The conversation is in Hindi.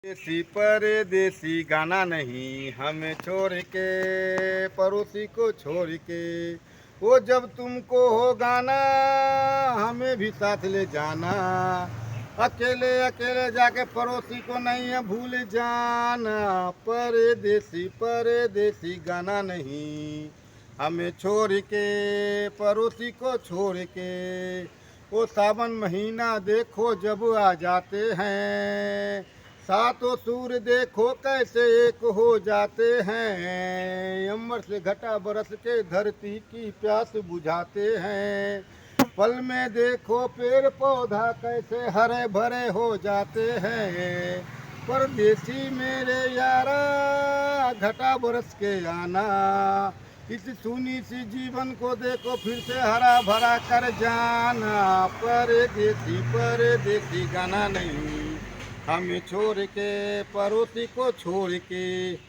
देसी परदेसी गाना नहीं हमें छोड़ के, पड़ोसी को छोड़ के। वो जब तुमको हो गाना हमें भी साथ ले जाना। अकेले अकेले जाके पड़ोसी को नहीं है भूल जाना। परदेसी परदेसी गाना नहीं हमें छोड़ के, पड़ोसी को छोड़ के। वो सावन महीना देखो जब आ जाते हैं, सातों सूर्य देखो कैसे एक हो जाते हैं। अंबर से घटा बरस के धरती की प्यास बुझाते हैं। पल में देखो पेड़ पौधा कैसे हरे भरे हो जाते हैं। परदेसी मेरे यारा घटा बरस के आना, इस सुनी सी जीवन को देखो फिर से हरा भरा कर जाना। परदेसी परदेसी गाना नहीं हमें छोड़ के, पड़ोसी को छोड़ के।